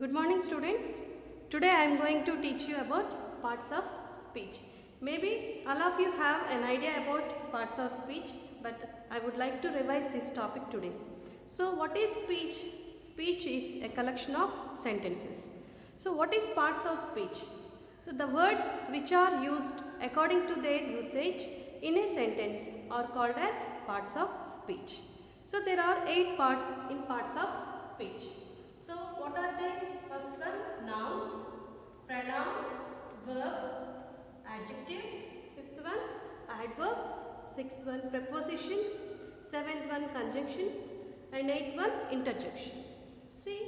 Good morning students. Today I am going to teach you about parts of speech. Maybe all of you have an idea about parts of speech, but I would like to revise this topic today. So what is speech? Speech is a collection of sentences. So what is parts of speech? So the words which are used according to their usage in a sentence are called as parts of speech. So there are 8 parts in parts of speech. So what are they? First one, noun, pronoun, verb, adjective. Fifth one, adverb. Sixth one, preposition. Seventh one, conjunctions. And eighth one, interjection. See,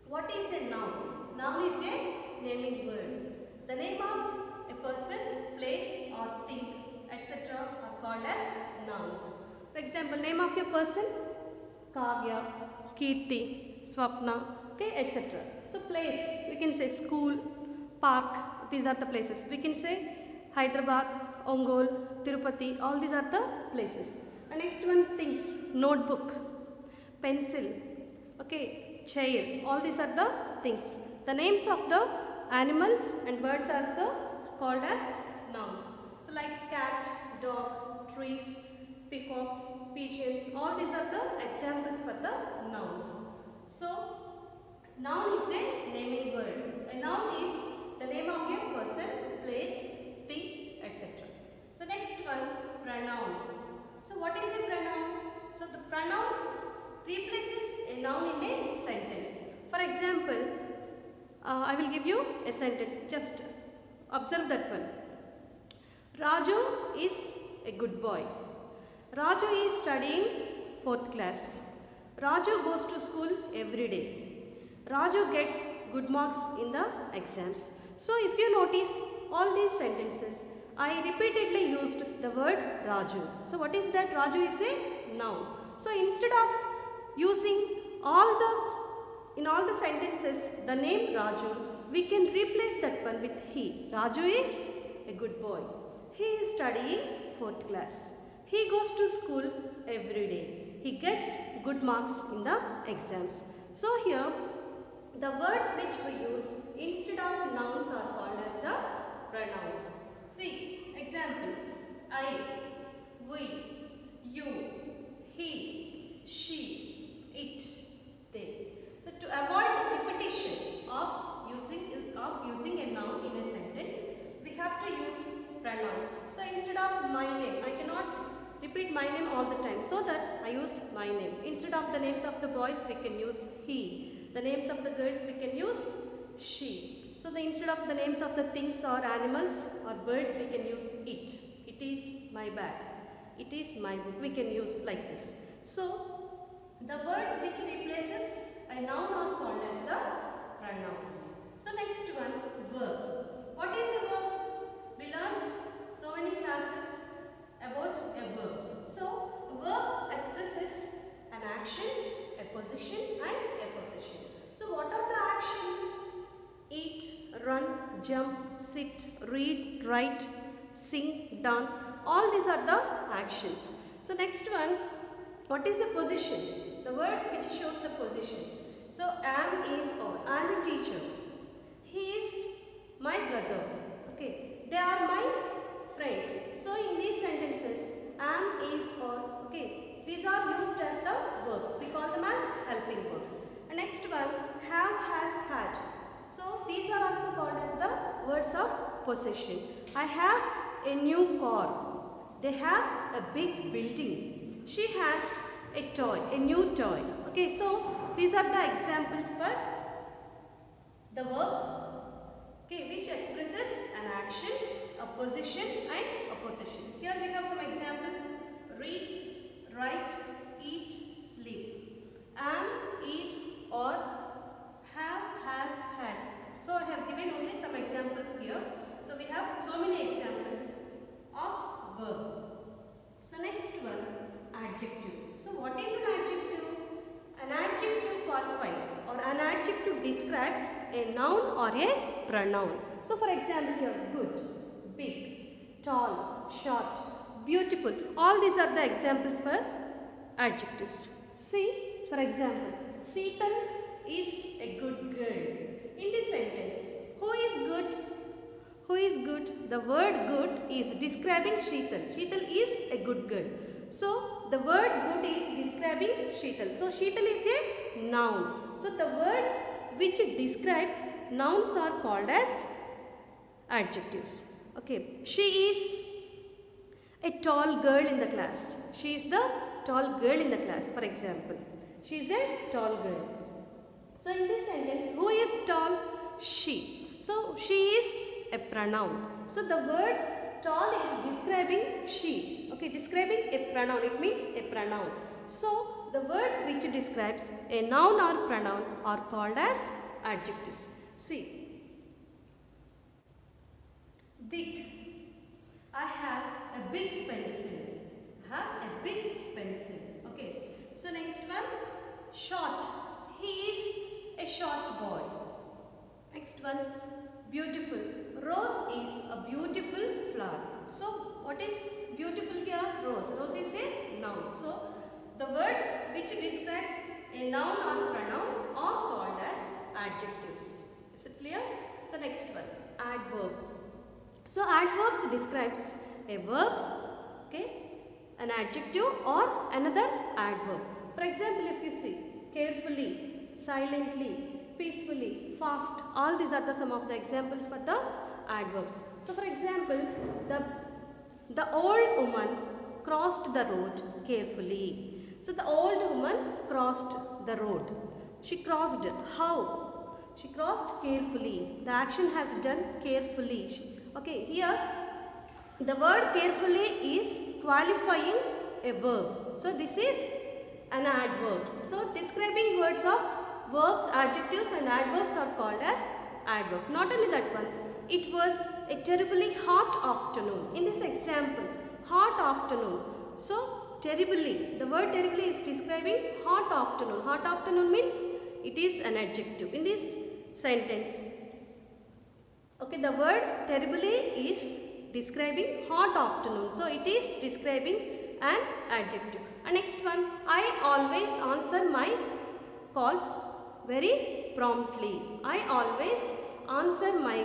what is a noun? Noun is a naming word. The name of a person, place or thing, etc. are called as nouns. For example, name of your person, Kavya, Kirti, Swapna, okay, etc. So place, we can say school, park, these are the places. We can say Hyderabad, Ongole, Tirupati, all these are the places. And next one, things, notebook, pencil, okay, chair, all these are the things. The names of the animals and birds are also called as nouns. So like cat, dog, trees, peacocks, pigeons, all these are the examples for the nouns. So, noun is a naming word. A noun is the name of a person, place, thing, etc. So, next one, pronoun. So, what is a pronoun? So, the pronoun replaces a noun in a sentence. For example, I will give you a sentence. Just observe that one. Raju is a good boy. Raju is studying 4th class. Raju goes to school every day. Raju gets good marks in the exams. So if you notice all these sentences, I repeatedly used the word Raju. So what is that? Raju is a noun. So instead of using in all the sentences the name Raju, we can replace that one with he. Raju is a good boy. He is studying 4th class. He goes to school every day. He gets good marks in the exams. So here the words which we use instead of nouns are called as the pronouns. See examples: I, we, you, he, she, it, they. So to avoid the repetition of using a noun in a sentence, we have to use pronouns. So instead of my name, I cannot repeat my name all the time, so that I use my name. Instead of the names of the boys, we can use he. The names of the girls, we can use she. So instead of the names of the things or animals or birds, we can use it. It is my bag. It is my book. We can use like this. So the words which replaces a noun are called as the pronouns. So next one, verb. What is a verb? We learned so many classes about a verb. So, a verb expresses an action, a position and a possession. So, what are the actions? Eat, run, jump, sit, read, write, sing, dance. All these are the actions. So, next one, what is a position? The words which shows the position. So, am, is, or. I am a teacher. He is my brother. Okay, they are my friends. So in these sentences, am, is, or, okay, these are used as the verbs. We call them as helping verbs. And next one, have, has, had. So these are also called as the words of possession. I have a new car. They have a big building. She has a toy, a new toy. Okay, so these are the examples for the verb, okay, which expresses an action, a position and a possession. Here we have some examples: read, write, eat, sleep. Am, is, or, have, has, had. So I have given only some examples here. So we have so many examples of verb. So next one, adjective. So what is an adjective? An adjective qualifies or an adjective describes a noun or a pronoun. So for example here, good, big, tall, short, beautiful. All these are the examples for adjectives. See, for example, Seetal is a good girl. the word good is describing Sheetal. Sheetal is a good girl. So the word good is describing Sheetal. So Sheetal is a noun. So the words which describe nouns are called as adjectives. Okay. She is a tall girl in the class. She is the tall girl in the class, for example. She is a tall girl. So in this sentence, who is tall? She. So she is a pronoun. So the word tall is describing she. Okay, describing a pronoun. It means a pronoun. So the words which describes a noun or pronoun are called as adjectives. See. Big. I have a big pencil. I have a big pencil. Okay. So next one. Short. He is a short boy. Next one. Beautiful. Rose is a beautiful flower. So what is beautiful here? Rose. Rose is a noun. So the words which describes a noun or pronoun are called as adjectives. Is it clear? So next one. Adverb. So adverbs describes a verb, okay, an adjective or another adverb. For example, if you see carefully, silently, peacefully, fast, all these are some of the examples for the adverbs. So for example, the old woman crossed the road carefully. So the old woman crossed the road. She crossed how? She crossed carefully. The action has done carefully. Okay, here the word carefully is qualifying a verb. So this is an adverb. So describing words of verbs, adjectives and adverbs are called as adverbs. Not only that one, it was a terribly hot afternoon. In this example, hot afternoon. So terribly, the word terribly is describing hot afternoon. Hot afternoon means it is an adjective in this sentence. Okay, the word terribly is describing hot afternoon. So it is describing an adjective. And next one, I always answer my calls very promptly. I always answer my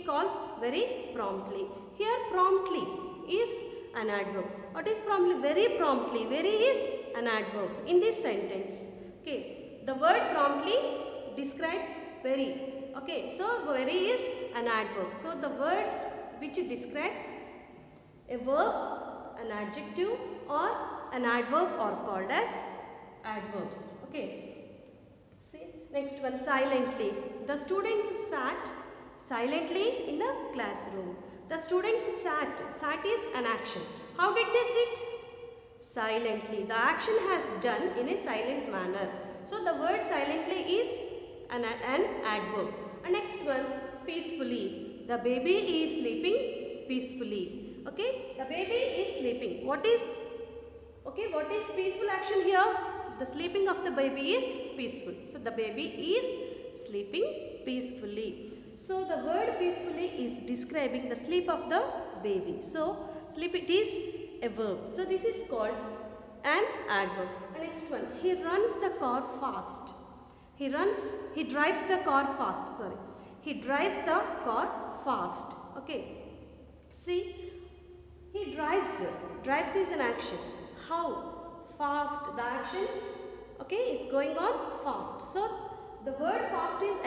calls very promptly. Here promptly is an adverb. What is promptly? Very promptly. Very is an adverb in this sentence. Okay, the word promptly describes very. Okay, so very is an adverb. So the words which describes a verb, an adjective or an adverb are called as adverbs. Okay. See, next one, silently. The students sat silently in the classroom. The students sat. Sat is an action. How did they sit? Silently. The action has done in a silent manner. So the word silently is an adverb. And next one, peacefully. The baby is sleeping peacefully. Okay, the baby is sleeping. What is peaceful action here? The sleeping of the baby is peaceful. So the baby is sleeping peacefully. So the word peacefully is describing the sleep of the baby. So sleep, it is a verb. So this is called an adverb. And next one, he runs the car fast. He drives the car fast, sorry. He drives the car fast. Okay. See, he drives. Drives is an action. How? Fast. The action, okay, is going on fast. So, the word fast is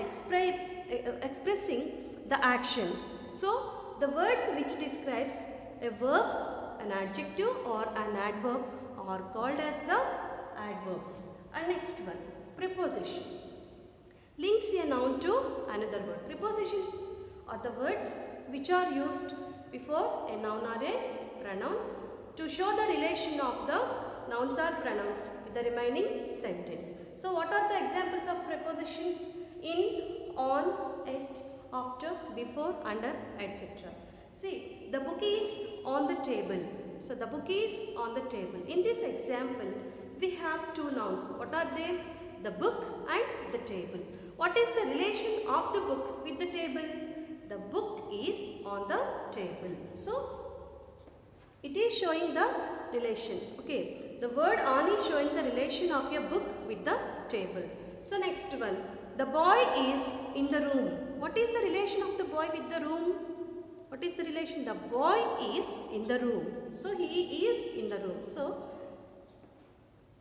expressing the action. So, the words which describes a verb, an adjective or an adverb are called as the adverbs. And next one, preposition. Links a noun to another word. Prepositions are the words which are used before a noun or a pronoun to show the relation of the nouns or pronouns with the remaining sentence. So what are the examples of prepositions? In, on, at, after, before, under, etc. See, the book is on the table. So the book is on the table. In this example, we have two nouns. What are they? The book and the table. What is the relation of the book with the table? The book is on the table. So, it is showing the relation. Okay. The word on is showing the relation of your book with the table. So, next one. The boy is in the room. What is the relation of the boy with the room? What is the relation? The boy is in the room. So he is in the room. So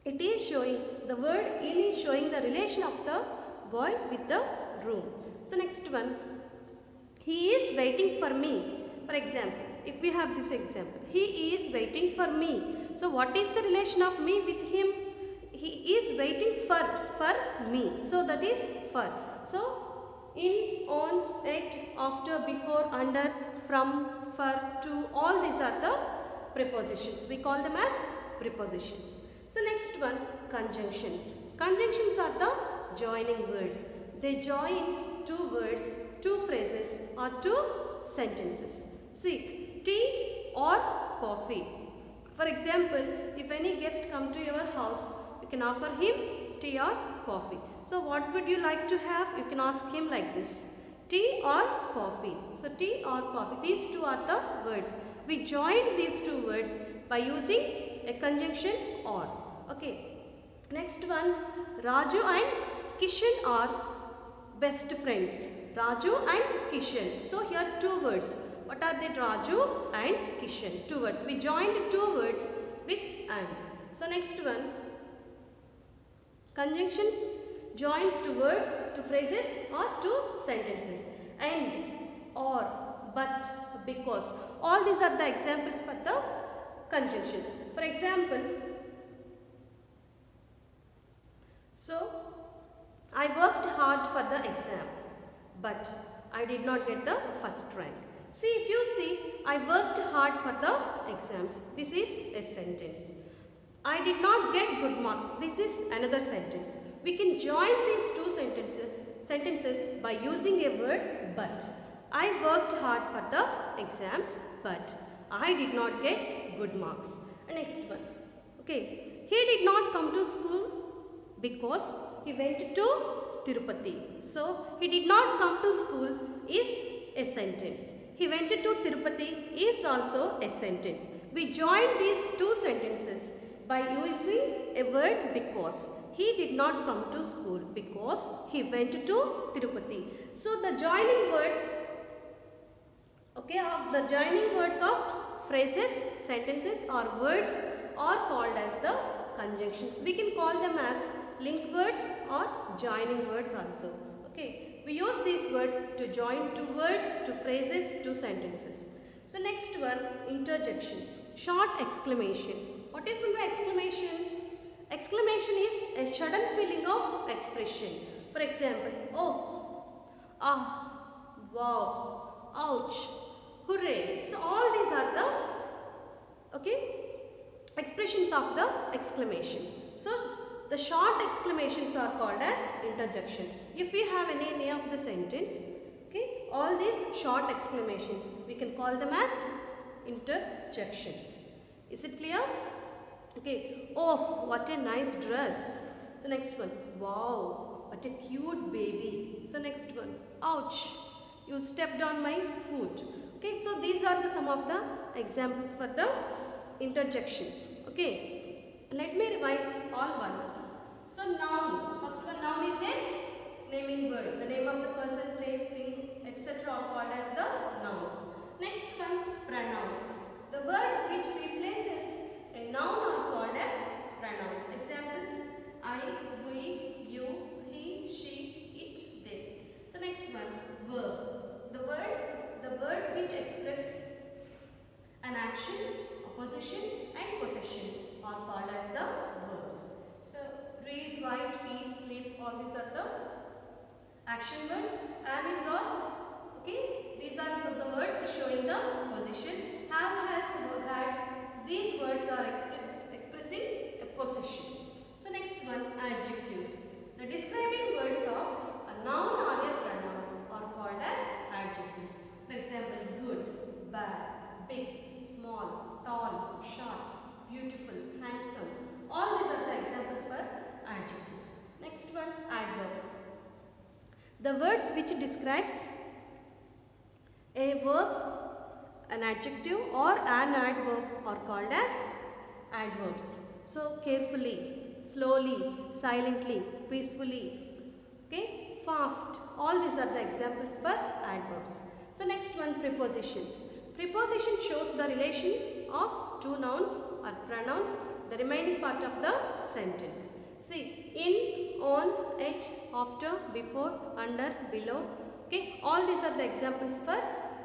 it is showing, the word in is showing the relation of the boy with the room. So next one, he is waiting for me. For example, if we have this example, he is waiting for me. So what is the relation of me with him? He is waiting for me. So that is for. So in, on, at, after, before, under, from, for, to, all these are the prepositions. We call them as prepositions. So next one, conjunctions. Conjunctions are the joining words. They join two words, two phrases or two sentences. See, tea or coffee. For example, if any guest come to your house, you can offer him tea or coffee. So what would you like to have? You can ask him like this, tea or coffee. So tea or coffee, these two are the words. We join these two words by using a conjunction or. Okay. Next one, Raju and Kishan are best friends. Raju and Kishan. So here two words. What are they? Raju and Kishan. Two words. We joined two words with and. So next one, conjunctions joins to words, to phrases or to sentences. And, or, but, because. All these are the examples for the conjunctions. For example, so I worked hard for the exam, but I did not get the first rank. See, if you see, I worked hard for the exams. This is a sentence. I did not get good marks. This is another sentence. We can join these two sentences by using a word but. I worked hard for the exams, but I did not get good marks. And next one. Okay. He did not come to school because he went to Tirupati. So, he did not come to school is a sentence. He went to Tirupati is also a sentence. We join these two sentences by using a word because. He did not come to school because he went to Tirupati. So, the joining words, okay, the joining words of phrases, sentences or words are called as the conjunctions. We can call them as link words or joining words also. Okay, we use these words to join two words, to phrases, to sentences. So next one, interjections, short exclamations. What is meant by exclamation? Exclamation is a sudden feeling of expression. For example, oh, ah, wow, ouch, hooray. So all these are the, okay, expressions of the exclamation. So the short exclamations are called as interjection. If we have any of the sentence, okay, all these short exclamations, we can call them as interjections. Is it clear? Okay, oh, what a nice dress. So next one, wow, what a cute baby. So next one, ouch, you stepped on my foot. Okay, so these are some of the examples for the interjections. Okay, let me revise all once. So noun, first one, noun is a naming word. The name of the person, place, thing, etc. are called as the nouns. Next one, pronouns. The words which replaces a noun are called as pronouns. Examples, I, we, you, he, she, it, they. So next one, verb. The words which express an action, opposition and possession are called as the verbs. So read, write, eat, sleep, all these are the action words. Am is or, okay, these are the words showing the position. Have, has, had, these words are expressing a possession. So next one, adjectives. The describing words of a noun or a pronoun are called as adjectives. For example, good, bad, big, small, tall, short, beautiful, handsome. All these are the examples for adjectives. Next one, adverb. The words which describes a verb, an adjective or an adverb are called as adverbs. So carefully, slowly, silently, peacefully, okay, fast. All these are the examples for adverbs. So next one, prepositions. Preposition shows the relation of two nouns or pronouns, the remaining part of the sentence. See, in, on, at, after, before, under, below. Okay, all these are the examples for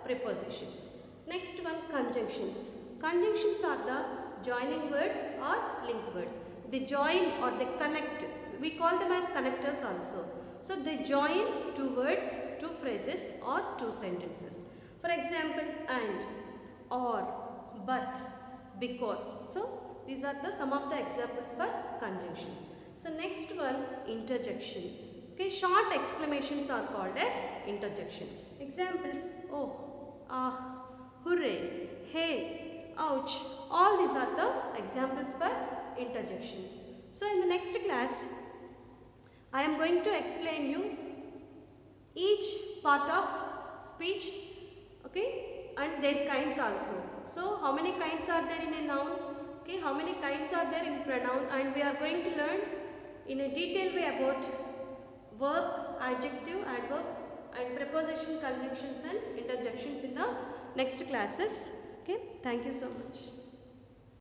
prepositions. Next one, conjunctions. Conjunctions are the joining words or link words. They join or they connect. We call them as connectors also. So they join two words, two phrases or two sentences. For example, and, or, but, because. So these are some of the examples for conjunctions. So next one, interjection. Okay, short exclamations are called as interjections. Examples, oh, ah, hooray, hey, ouch. All these are the examples for interjections. So in the next class, I am going to explain you each part of speech, okay, and their kinds also. So how many kinds are there in a noun? Okay, how many kinds are there in pronoun? And we are going to learn in a detailed way about verb, adjective, adverb and preposition, conjunctions and interjections in the next classes. Okay, thank you so much.